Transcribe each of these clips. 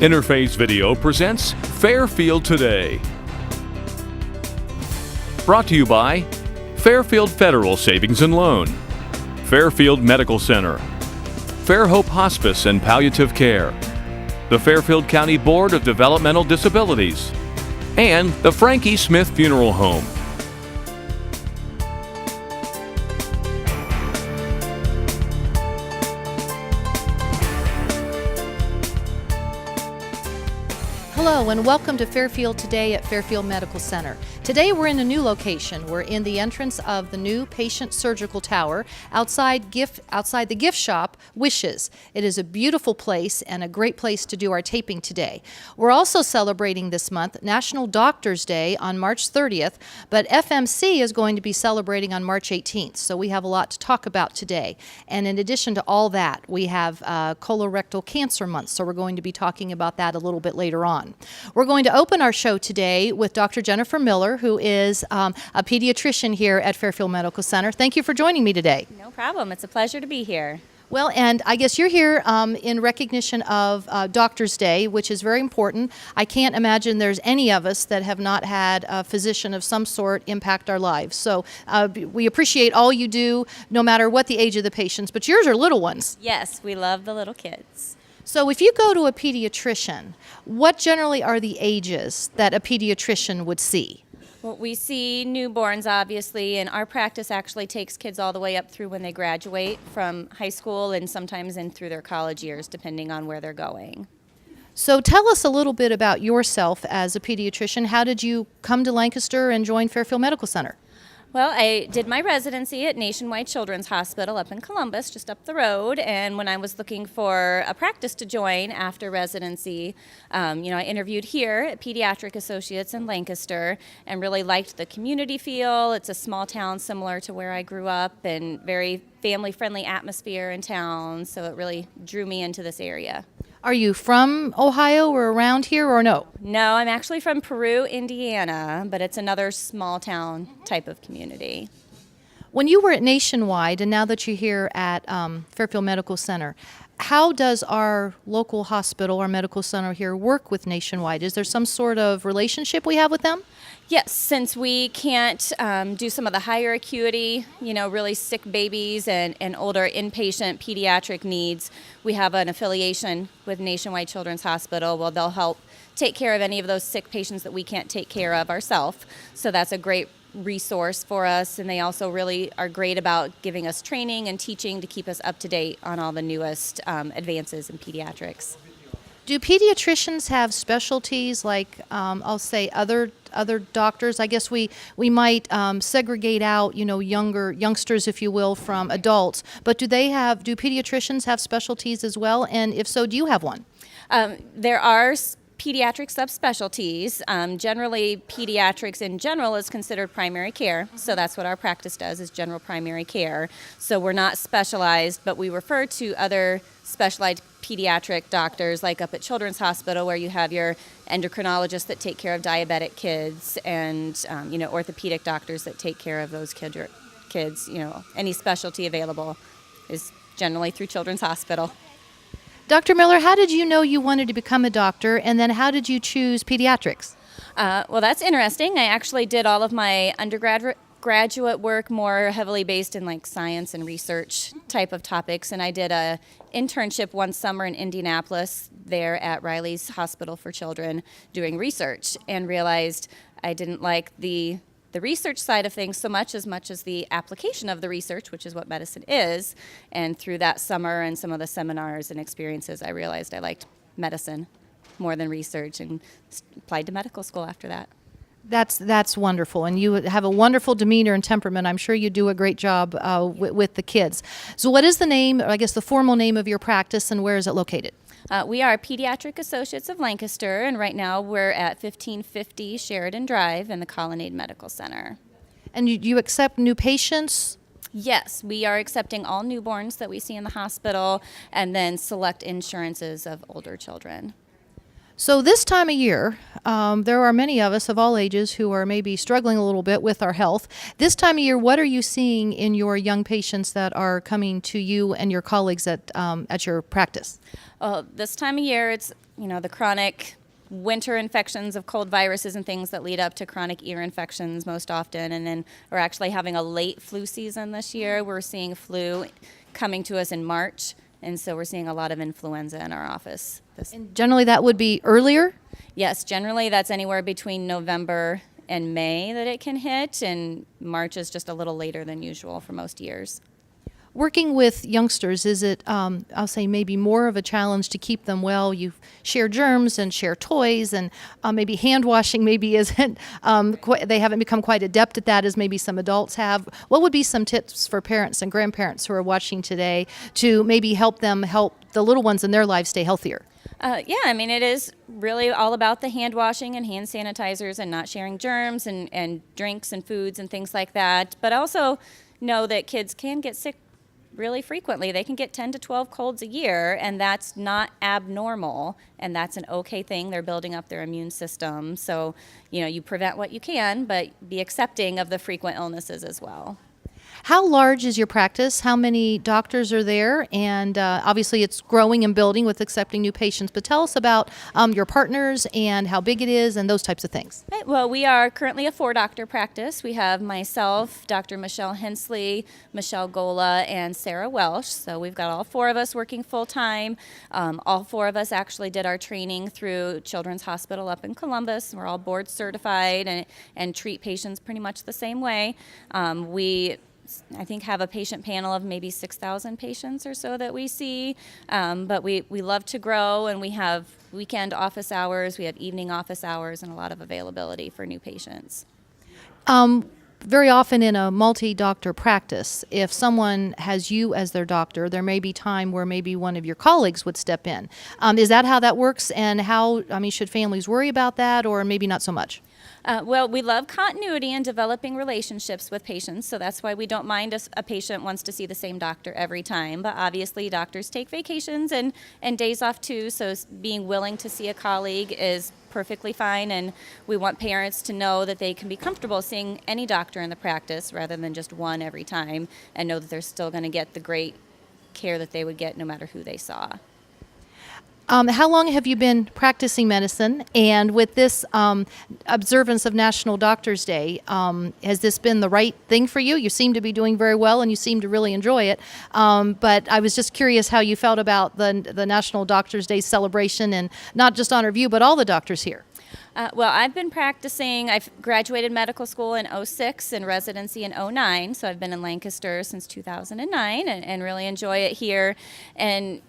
Interface Video presents Fairfield Today. Brought to you by Fairfield Federal Savings and Loan, Fairfield Medical Center, Fairhope Hospice and Palliative Care, the Fairfield County Board of Developmental Disabilities, and the Frankie Smith Funeral Home. Hello and welcome to Fairfield Today at Fairfield Medical Center. Today we're in a new location. We're in the entrance of the new patient surgical tower outside the gift shop Wishes. It is a beautiful place and a great place to do our taping today. We're also celebrating this month National Doctors Day on March 30th, but FMC is going to be celebrating on March 18th, so we have a lot to talk about today. And in addition to all that, we have colorectal cancer month, so we're going to be talking about that a little bit later on. We're going to open our show today with Dr. Jennifer Miller, who is a pediatrician here at Fairfield Medical Center. Thank you for joining me today. No problem. It's a pleasure to be here. Well, and I guess you're here in recognition of Doctor's Day, which is very important. I can't imagine there's any of us that have not had a physician of some sort impact our lives. So we appreciate all you do, no matter what the age of the patients, but yours are little ones. Yes, we love the little kids. So if you go to a pediatrician, what generally are the ages that a pediatrician would see? Well, we see newborns, obviously, and our practice actually takes kids all the way up through when they graduate from high school and sometimes in through their college years, depending on where they're going. So tell us a little bit about yourself as a pediatrician. How did you come to Lancaster and join Fairfield Medical Center? Well, I did my residency at Nationwide Children's Hospital up in Columbus, just up the road, and when I was looking for a practice to join after residency, I interviewed here at Pediatric Associates in Lancaster and really liked the community feel. It's a small town similar to where I grew up and very family-friendly atmosphere in town, so it really drew me into this area. Are you from Ohio or around here or no? No, I'm actually from Peru, Indiana, but it's another small town type of community. When you were at Nationwide and now that you're here at Fairfield Medical Center, how does our local hospital, our medical center here, work with Nationwide? Is there some sort of relationship we have with them? Yes, since we can't do some of the higher acuity, really sick babies and older inpatient pediatric needs, we have an affiliation with Nationwide Children's Hospital. Well, they'll help take care of any of those sick patients that we can't take care of ourselves. So that's a great resource for us, and they also really are great about giving us training and teaching to keep us up to date on all the newest advances in pediatrics. Do pediatricians have specialties like, I'll say, other doctors? I guess we might segregate out, youngsters, if you will, from adults. But do pediatricians have specialties as well? And if so, do you have one? There are pediatric subspecialties. Generally, pediatrics in general is considered primary care, so that's what our practice does, is general primary care. So we're not specialized, but we refer to other specialized pediatric doctors, like up at Children's Hospital, where you have your endocrinologists that take care of diabetic kids and orthopedic doctors that take care of those kids. Any specialty available is generally through Children's Hospital. Dr. Miller, how did you know you wanted to become a doctor, and then how did you choose pediatrics? Well, that's interesting. I actually did all of my undergraduate work more heavily based in like science and research type of topics, and I did a internship one summer in Indianapolis there at Riley's Hospital for Children doing research, and realized I didn't like the research side of things so much as the application of the research, which is what medicine is. And through that summer and some of the seminars and experiences, I realized I liked medicine more than research and applied to medical school after that. That's wonderful, and you have a wonderful demeanor and temperament. I'm sure you do a great job with the kids. So what is the name, or I guess the formal name of your practice, and where is it located? We are Pediatric Associates of Lancaster, and right now we're at 1550 Sheridan Drive in the Colonnade Medical Center. And you accept new patients? Yes, we are accepting all newborns that we see in the hospital, and then select insurances of older children. So this time of year, there are many of us of all ages who are maybe struggling a little bit with our health. This time of year, what are you seeing in your young patients that are coming to you and your colleagues at your practice? This time of year, it's the chronic winter infections of cold viruses and things that lead up to chronic ear infections most often. And then we're actually having a late flu season this year. We're seeing flu coming to us in March. And so we're seeing a lot of influenza in our office. And generally that would be earlier? Yes, generally that's anywhere between November and May that it can hit, and March is just a little later than usual for most years. Working with youngsters, is it, I'll say, maybe more of a challenge to keep them well? You share germs and share toys, and maybe hand washing maybe isn't, they haven't become quite adept at that as maybe some adults have. What would be some tips for parents and grandparents who are watching today to maybe help them help the little ones in their lives stay healthier? It is really all about the hand washing and hand sanitizers and not sharing germs and drinks and foods and things like that. But also know that kids can get sick really frequently. They can get 10 to 12 colds a year, and that's not abnormal, and that's an okay thing. They're building up their immune system. So, you prevent what you can, but be accepting of the frequent illnesses as well. How large is your practice? How many doctors are there? And obviously it's growing and building with accepting new patients, but tell us about your partners and how big it is and those types of things. Right. Well, we are currently a 4-doctor practice. We have myself, Dr. Michelle Hensley, Michelle Gola, and Sarah Welsh. So we've got all 4 of us working full-time. All 4 of us actually did our training through Children's Hospital up in Columbus. We're all board certified and treat patients pretty much the same way. I think have a patient panel of maybe 6,000 patients or so that we see, but we love to grow, and we have weekend office hours, we have evening office hours, and a lot of availability for new patients. Very often in a multi-doctor practice, if someone has you as their doctor, there may be time where maybe one of your colleagues would step in. Is that how that works, and should families worry about that, or maybe not so much? Well, we love continuity and developing relationships with patients, so that's why we don't mind a patient wants to see the same doctor every time. But obviously, doctors take vacations and days off too, so being willing to see a colleague is perfectly fine, and we want parents to know that they can be comfortable seeing any doctor in the practice rather than just one every time, and know that they're still going to get the great care that they would get no matter who they saw. How long have you been practicing medicine? And with this observance of National Doctors Day, has this been the right thing for you? You seem to be doing very well, and you seem to really enjoy it. But I was just curious how you felt about the National Doctors Day celebration, and not just honor of you, but all the doctors here. Well, I've been practicing. I've graduated medical school in 2006 and residency in 2009, so I've been in Lancaster since 2009 and really enjoy it here. And,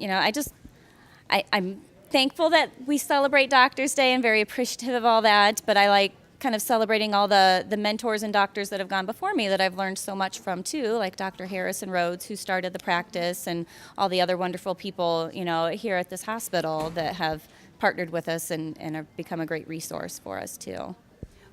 I'm thankful that we celebrate Doctors Day and very appreciative of all that, but I like kind of celebrating all the mentors and doctors that have gone before me that I've learned so much from too, like Dr. Harrison Rhodes, who started the practice, and all the other wonderful people, here at this hospital that have partnered with us and have become a great resource for us too.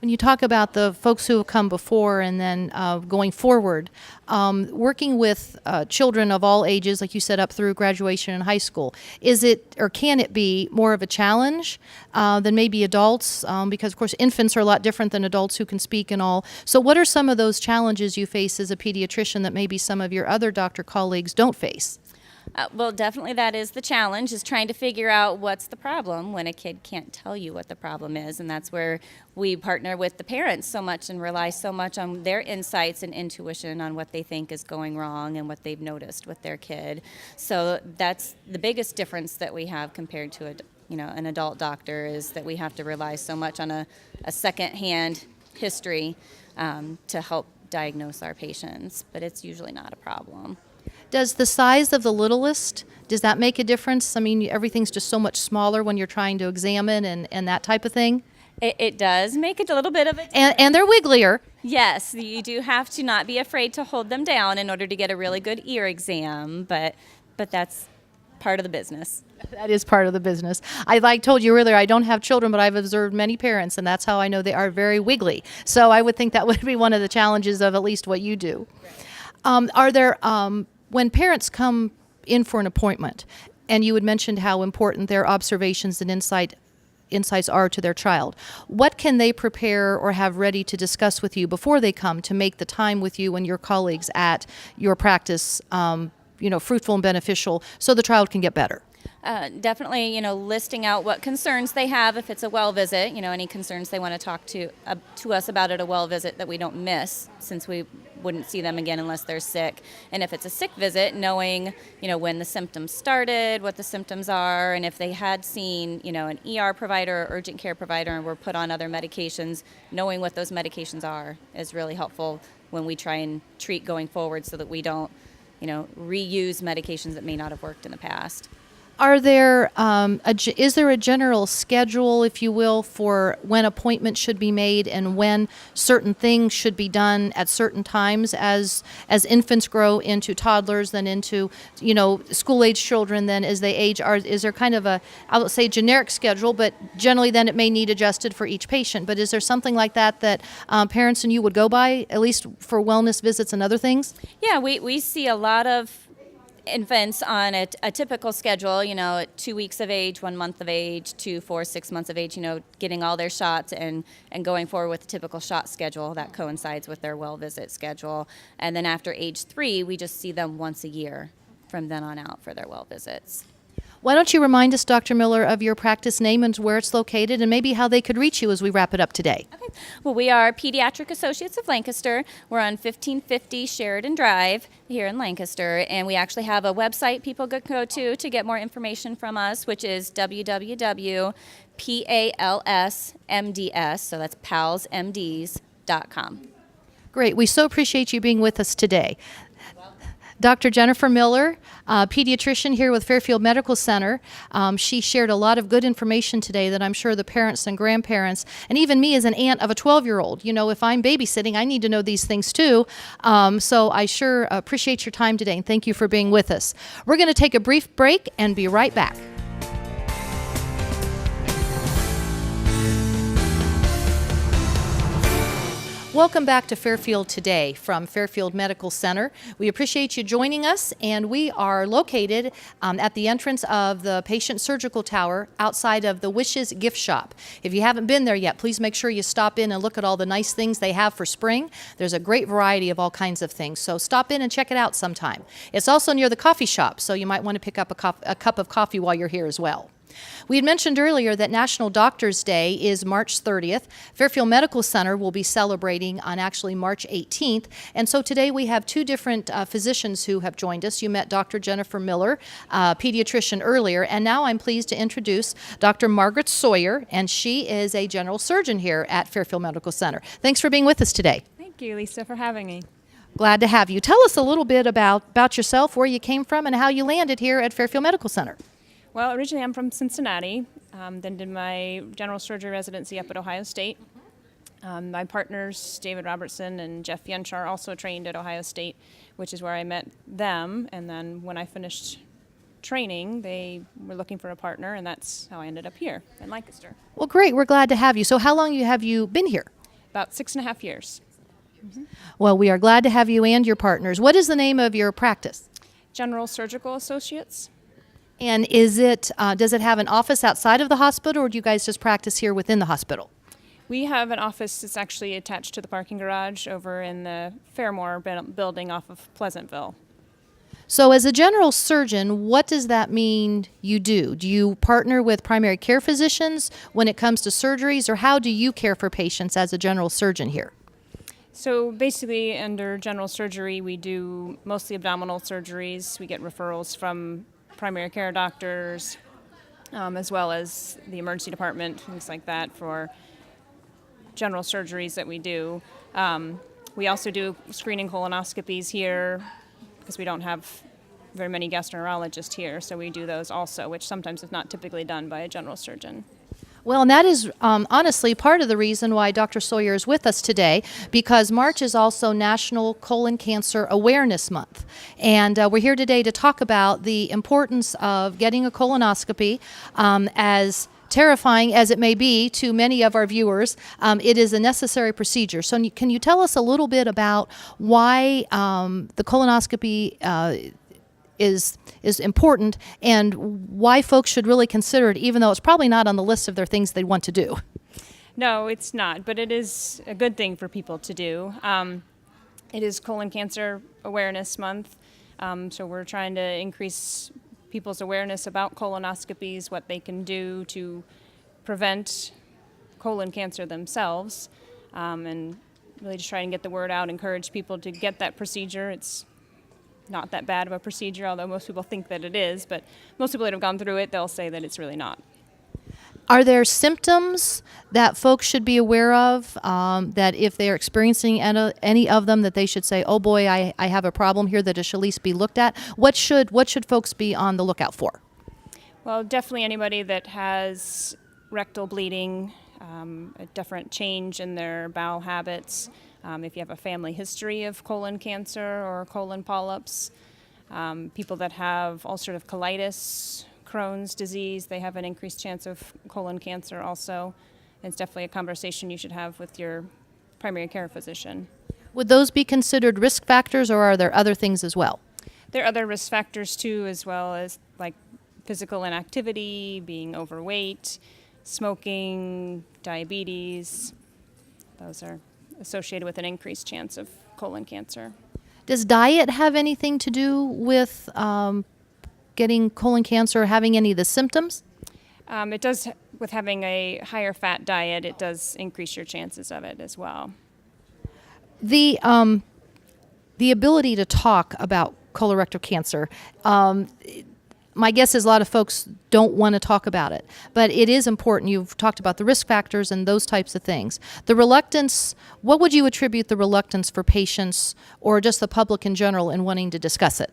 When you talk about the folks who have come before and then going forward, working with children of all ages, like you said, up through graduation in high school, is it, or can it be, more of a challenge than maybe adults? Because, of course, infants are a lot different than adults who can speak and all. So what are some of those challenges you face as a pediatrician that maybe some of your other doctor colleagues don't face? Well, definitely that is the challenge, is trying to figure out what's the problem when a kid can't tell you what the problem is. And that's where we partner with the parents so much and rely so much on their insights and intuition on what they think is going wrong and what they've noticed with their kid. So that's the biggest difference that we have compared to an adult doctor, is that we have to rely so much on a second-hand history to help diagnose our patients. But it's usually not a problem. Does the size of the littlest, does that make a difference? Everything's just so much smaller when you're trying to examine and that type of thing. It does make it a little bit of a difference. And they're wigglier. Yes, you do have to not be afraid to hold them down in order to get a really good ear exam, but that's part of the business. That is part of the business. Told you earlier, I don't have children, but I've observed many parents, and that's how I know they are very wiggly. So I would think that would be one of the challenges of at least what you do. Right. Are there... When parents come in for an appointment, and you had mentioned how important their observations and insight insights are to their child. What can they prepare or have ready to discuss with you before they come to make the time with you and your colleagues at your practice, fruitful and beneficial so the child can get better? Definitely, listing out what concerns they have if it's a well visit, any concerns they want to talk to us about at a well visit that we don't miss, since we wouldn't see them again unless they're sick. And if it's a sick visit, knowing, when the symptoms started, what the symptoms are, and if they had seen, an ER provider or urgent care provider and were put on other medications, knowing what those medications are is really helpful when we try and treat going forward, so that we don't, reuse medications that may not have worked in the past. Are there is there a general schedule, if you will, for when appointments should be made and when certain things should be done at certain times as infants grow into toddlers, then into school-age children, then as they age? Is there kind of a, I would say, generic schedule, but generally then it may need adjusted for each patient? But is there something like that parents and you would go by, at least for wellness visits and other things? Yeah, we see a lot of infants on a typical schedule, at 2 weeks of age, 1 month of age, 2, 4, 6 months of age, getting all their shots and going forward with the typical shot schedule that coincides with their well visit schedule. And then after age 3, we just see them once a year from then on out for their well visits. Why don't you remind us, Dr. Miller, of your practice name and where it's located, and maybe how they could reach you as we wrap it up today? Okay. Well, we are Pediatric Associates of Lancaster. We're on 1550 Sheridan Drive here in Lancaster, and we actually have a website people could go to get more information from us, which is www.palsmds, so that's palsmds.com. Great. We so appreciate you being with us today. Dr. Jennifer Miller, pediatrician here with Fairfield Medical Center. She shared a lot of good information today that I'm sure the parents and grandparents, and even me as an aunt of a 12-year-old, if I'm babysitting, I need to know these things too. So I sure appreciate your time today, and thank you for being with us. We're going to take a brief break and be right back. Welcome back to Fairfield Today from Fairfield Medical Center. We appreciate you joining us, and we are located at the entrance of the Patient Surgical Tower outside of the Wishes Gift Shop. If you haven't been there yet, please make sure you stop in and look at all the nice things they have for spring. There's a great variety of all kinds of things, so stop in and check it out sometime. It's also near the coffee shop, so you might want to pick up a cup of coffee while you're here as well. We had mentioned earlier that National Doctors Day is March 30th. Fairfield Medical Center will be celebrating on actually March 18th. And so today we have two different physicians who have joined us. You met Dr. Jennifer Miller, pediatrician, earlier, and now I'm pleased to introduce Dr. Margaret Sawyer, and she is a general surgeon here at Fairfield Medical Center. Thanks for being with us today. Thank you, Lisa, for having me. Glad to have you. Tell us a little bit about yourself, where you came from, and how you landed here at Fairfield Medical Center. Well, originally I'm from Cincinnati, then did my general surgery residency up at Ohio State. My partners, David Robertson and Jeff Yenchar, also trained at Ohio State, which is where I met them. And then when I finished training, they were looking for a partner, and that's how I ended up here in Lancaster. Well, great. We're glad to have you. So how long have you been here? About 6.5 years. Mm-hmm. Well, we are glad to have you and your partners. What is the name of your practice? General Surgical Associates. And is it does it have an office outside of the hospital, or do you guys just practice here within the hospital? We have an office that's actually attached to the parking garage over in the Fairmore building off of Pleasantville. So as a general surgeon, what does that mean you do? Do you partner with primary care physicians when it comes to surgeries, or how do you care for patients as a general surgeon here? So basically, under general surgery, we do mostly abdominal surgeries. We get referrals from primary care doctors, as well as the emergency department, things like that for general surgeries that we do. We also do screening colonoscopies here because we don't have very many gastroenterologists here, so we do those also, which sometimes is not typically done by a general surgeon. Well, and that is honestly part of the reason why Dr. Sawyer is with us today, because March is also National Colon Cancer Awareness Month. And we're here today to talk about the importance of getting a colonoscopy. As terrifying as it may be to many of our viewers, it is a necessary procedure. So can you tell us a little bit about why the colonoscopy is important, and why folks should really consider it, even though it's probably not on the list of their things they want to do. No, it's not, but it is a good thing for people to do. It is Colon Cancer Awareness Month, so we're trying to increase people's awareness about colonoscopies, what they can do to prevent colon cancer themselves, and really just try and get the word out, encourage people to get that procedure. It's not that bad of a procedure, although most people think that it is, but most people that have gone through it, they'll say that it's really not. Are there symptoms that folks should be aware of, that if they're experiencing any of them, that they should say, oh boy, I have a problem here that it should at least be looked at? What should folks be on the lookout for? Well, definitely anybody that has rectal bleeding, a different change in their bowel habits, if you have a family history of colon cancer or colon polyps, people that have ulcerative colitis, Crohn's disease, they have an increased chance of colon cancer also. It's definitely a conversation you should have with your primary care physician. Would those be considered risk factors, or are there other things as well? There are other risk factors too, as well as like physical inactivity, being overweight, smoking, diabetes. Those are associated with an increased chance of colon cancer. Does diet have anything to do with getting colon cancer or having any of the symptoms? It does, with having a higher fat diet, it does increase your chances of it as well. The ability to talk about colorectal cancer, my guess is a lot of folks don't want to talk about it, but it is important. You've talked about the risk factors and those types of things. The reluctance, what would you attribute the reluctance for patients or just the public in general in wanting to discuss it?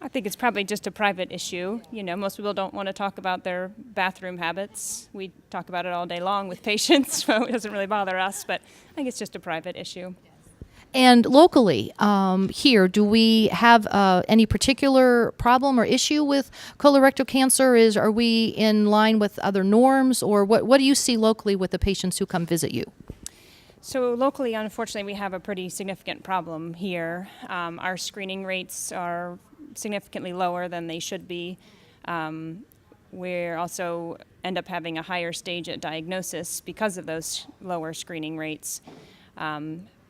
I think it's probably just a private issue. You know, most people don't want to talk about their bathroom habits. We talk about it all day long with patients, so it doesn't really bother us, but I think it's just a private issue. And locally, here, do we have any particular problem or issue with colorectal cancer? Are we in line with other norms, or what do you see locally with the patients who come visit you? So locally, unfortunately, we have a pretty significant problem here. Our screening rates are significantly lower than they should be. We also end up having a higher stage at diagnosis because of those lower screening rates.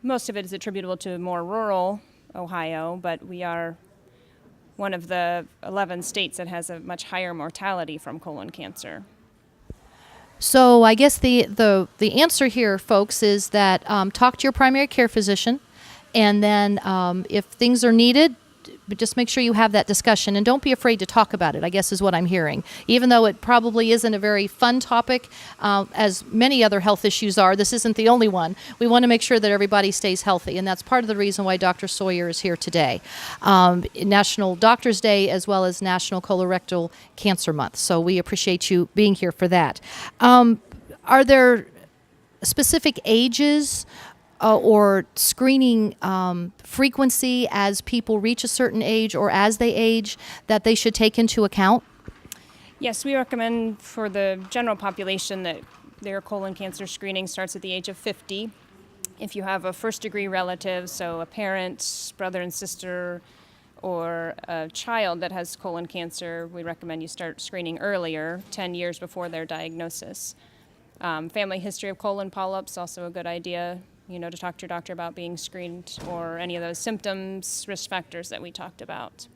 Most of it is attributable to more rural Ohio, but we are one of the 11 states that has a much higher mortality from colon cancer. So I guess the answer here, folks, is that talk to your primary care physician, and then if things are needed, but just make sure you have that discussion, and don't be afraid to talk about it, I guess is what I'm hearing. Even though it probably isn't a very fun topic, as many other health issues are, this isn't the only one. We want to make sure that everybody stays healthy, and that's part of the reason why Dr. Sawyer is here today. National Doctors Day as well as National Colorectal Cancer Month, so we appreciate you being here for that. Are there specific ages or screening frequency as people reach a certain age or as they age that they should take into account? Yes, we recommend for the general population that their colon cancer screening starts at the age of 50. If you have a first-degree relative, so a parent, brother and sister, or a child that has colon cancer, we recommend you start screening earlier, 10 years before their diagnosis. Family history of colon polyps, also a good idea, to talk to your doctor about being screened or any of those symptoms, risk factors that we talked about.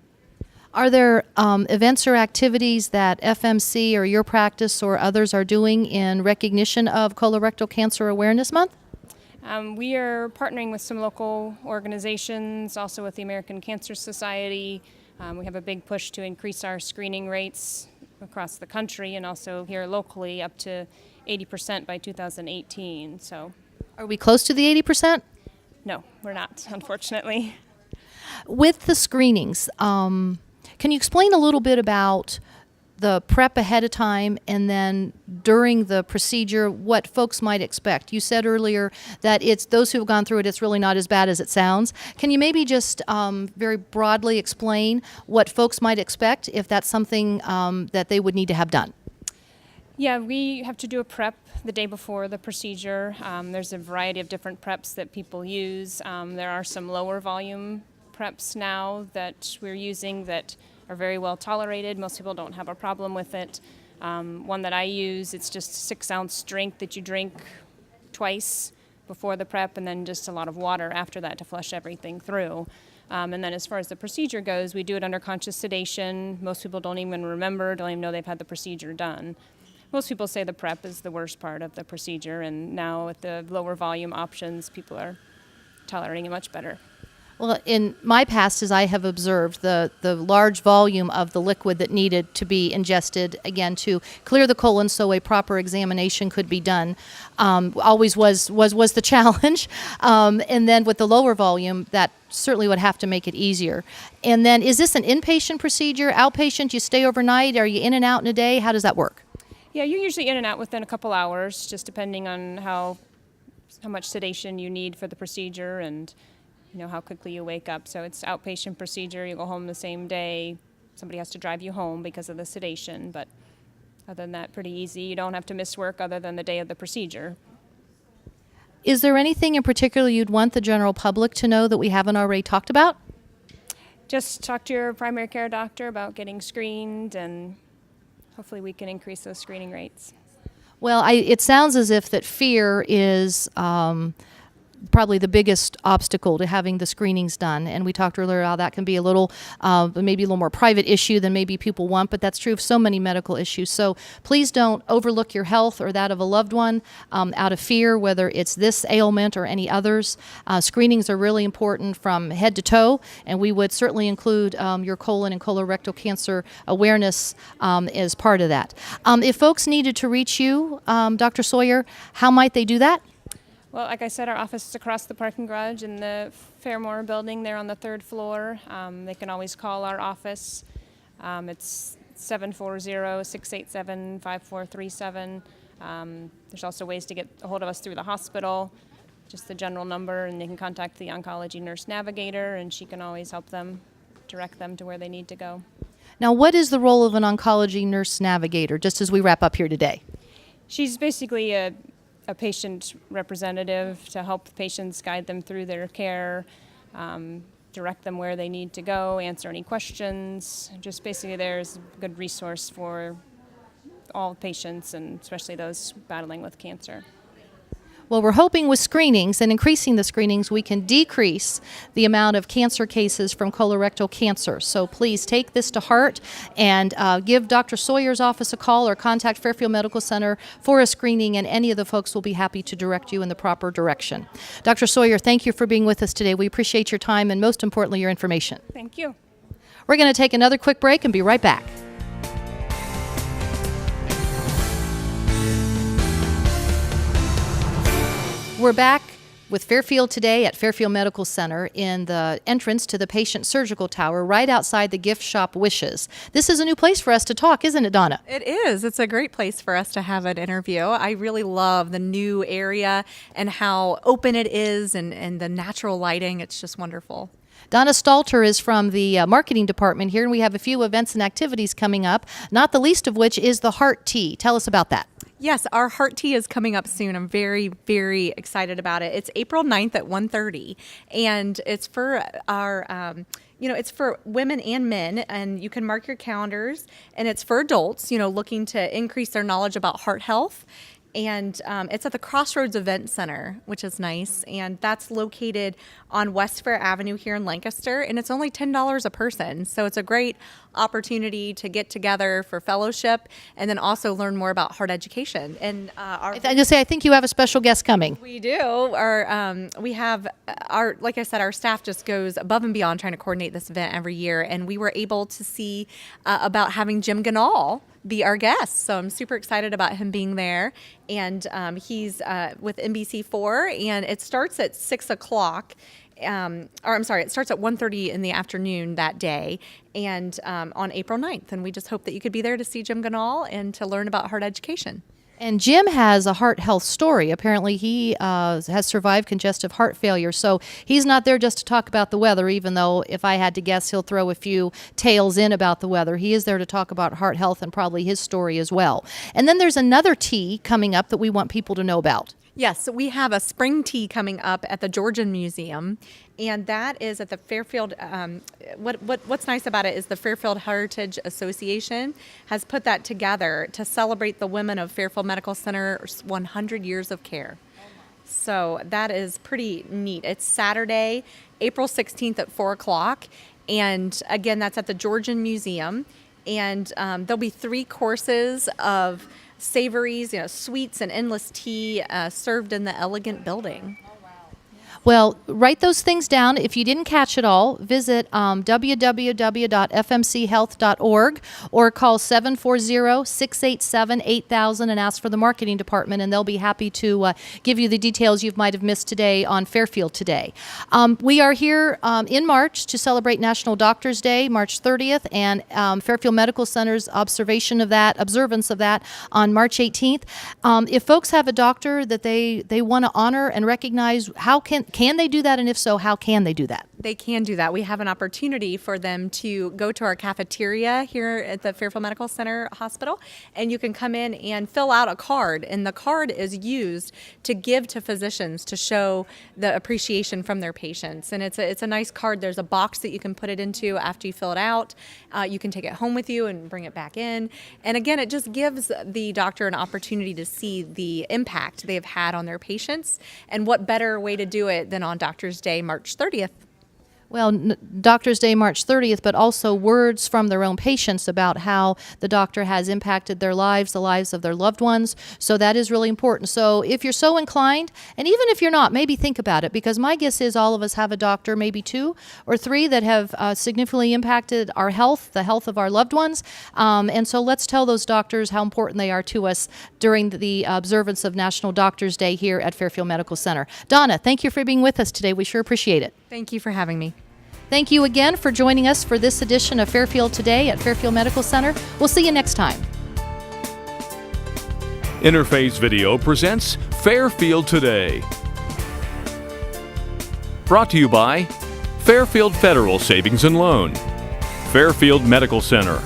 Are there events or activities that FMC or your practice or others are doing in recognition of Colorectal Cancer Awareness Month? We are partnering with some local organizations, also with the American Cancer Society. We have a big push to increase our screening rates across the country and also here locally up to 80% by 2018. So, are we close to the 80%? No, we're not, unfortunately. With the screenings, can you explain a little bit about the prep ahead of time and then during the procedure, what folks might expect? You said earlier that it's those who have gone through it, it's really not as bad as it sounds. Can you maybe just very broadly explain what folks might expect if that's something that they would need to have done? Yeah, we have to do a prep the day before the procedure. There's a variety of different preps that people use. There are some lower volume preps now that we're using that are very well tolerated. Most people don't have a problem with it. One that I use, it's just 6-ounce drink that you drink twice before the prep, and then just a lot of water after that to flush everything through. And then as far as the procedure goes, we do it under conscious sedation. Most people don't even remember, don't even know they've had the procedure done. Most people say the prep is the worst part of the procedure, and now with the lower volume options, people are tolerating it much better. Well, in my past, as I have observed, the large volume of the liquid that needed to be ingested, again, to clear the colon so a proper examination could be done, always was the challenge. And then with the lower volume, that certainly would have to make it easier. And then is this an inpatient procedure, outpatient? You stay overnight? Are you in and out in a day? How does that work? Yeah, you're usually in and out within a couple hours, just depending on how much sedation you need for the procedure and how quickly you wake up. So it's outpatient procedure. You go home the same day. Somebody has to drive you home because of the sedation, but other than that, pretty easy. You don't have to miss work other than the day of the procedure. Is there anything in particular you'd want the general public to know that we haven't already talked about? Just talk to your primary care doctor about getting screened, and hopefully we can increase those screening rates. Well, it sounds as if that fear is probably the biggest obstacle to having the screenings done. And we talked earlier how that can be a little, maybe a little more private issue than maybe people want, but that's true of so many medical issues. So please don't overlook your health or that of a loved one out of fear, whether it's this ailment or any others. Screenings are really important from head to toe, and we would certainly include your colon and colorectal cancer awareness as part of that. If folks needed to reach you, Dr. Sawyer, how might they do that? Well, like I said, our office is across the parking garage in the Fairmore building there on the 3rd floor. They can always call our office. It's 740-687-5437. There's also ways to get a hold of us through the hospital, just the general number, and they can contact the oncology nurse navigator, and she can always help them, direct them to where they need to go. Now, what is the role of an oncology nurse navigator, just as we wrap up here today? She's basically a patient representative to help patients, guide them through their care, direct them where they need to go, answer any questions. Just basically there's a good resource for all patients, and especially those battling with cancer. Well, we're hoping with screenings and increasing the screenings, we can decrease the amount of cancer cases from colorectal cancer. So please take this to heart and give Dr. Sawyer's office a call or contact Fairfield Medical Center for a screening, and any of the folks will be happy to direct you in the proper direction. Dr. Sawyer, thank you for being with us today. We appreciate your time and, most importantly, your information. Thank you. We're going to take another quick break and be right back. We're back with Fairfield today at Fairfield Medical Center in the entrance to the patient surgical tower right outside the gift shop Wishes. This is a new place for us to talk, isn't it, Donna? It is. It's a great place for us to have an interview. I really love the new area and how open it is, and the natural lighting. It's just wonderful. Donna Stalter is from the marketing department here, and we have a few events and activities coming up, not the least of which is the Heart Tea. Tell us about that. Yes, our Heart Tea is coming up soon. I'm very, very excited about it. It's April 9th at 1:30, and it's for our it's for women and men, and you can mark your calendars, and it's for adults, looking to increase their knowledge about heart health. And it's at the Crossroads Event Center, which is nice. And that's located on West Fair Avenue here in Lancaster. And it's only $10 a person. So it's a great opportunity to get together for fellowship and then also learn more about heart education. And I just say, I think you have a special guest coming. We do. We have like I said, our staff just goes above and beyond trying to coordinate this event every year. And we were able to see about having Jim Ganal be our guest. So I'm super excited about him being there. And he's with NBC4, and it starts at 6 o'clock. It starts at 1:30 in the afternoon that day, and on April 9th. And we just hope that you could be there to see Jim Ganal and to learn about heart education. And Jim has a heart health story. Apparently he has survived congestive heart failure. So he's not there just to talk about the weather, even though if I had to guess, he'll throw a few tales in about the weather. He is there to talk about heart health and probably his story as well. And then there's another tea coming up that we want people to know about. Yes, we have a spring tea coming up at the Georgian Museum, and that is at the Fairfield. What's nice about it is the Fairfield Heritage Association has put that together to celebrate the women of Fairfield Medical Center's 100 years of care. So that is pretty neat. It's Saturday, April 16th at 4 o'clock, and again, that's at the Georgian Museum, and there'll be 3 courses of savories, sweets and endless tea served in the elegant building. Well, write those things down. If you didn't catch it all, visit www.fmchealth.org or call 740-687-8000 and ask for the marketing department, and they'll be happy to give you the details you might have missed today on Fairfield Today. We are here in March to celebrate National Doctors Day, March 30th, and Fairfield Medical Center's observance of that on March 18th. If folks have a doctor that they want to honor and recognize, how can they do that? And if so, how can they do that? They can do that. We have an opportunity for them to go to our cafeteria here at the Fairfield Medical Center Hospital, and you can come in and fill out a card. And the card is used to give to physicians to show the appreciation from their patients. And it's a nice card. There's a box that you can put it into after you fill it out. You can take it home with you and bring it back in. And again, it just gives the doctor an opportunity to see the impact they've had on their patients. And what better way to do it than on Doctors Day, March 30th. Well, Doctors Day, March 30th, but also words from their own patients about how the doctor has impacted their lives, the lives of their loved ones. So that is really important. So if you're so inclined, and even if you're not, maybe think about it, because my guess is all of us have a doctor, maybe 2 or 3, that have significantly impacted our health, the health of our loved ones. And so let's tell those doctors how important they are to us during the observance of National Doctors Day here at Fairfield Medical Center. Donna, thank you for being with us today. We sure appreciate it. Thank you for having me. Thank you again for joining us for this edition of Fairfield Today at Fairfield Medical Center. We'll see you next time. Interface Video presents Fairfield Today. Brought to you by Fairfield Federal Savings and Loan, Fairfield Medical Center,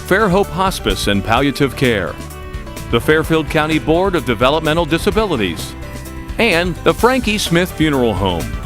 Fairhope Hospice and Palliative Care, the Fairfield County Board of Developmental Disabilities, and the Frankie Smith Funeral Home.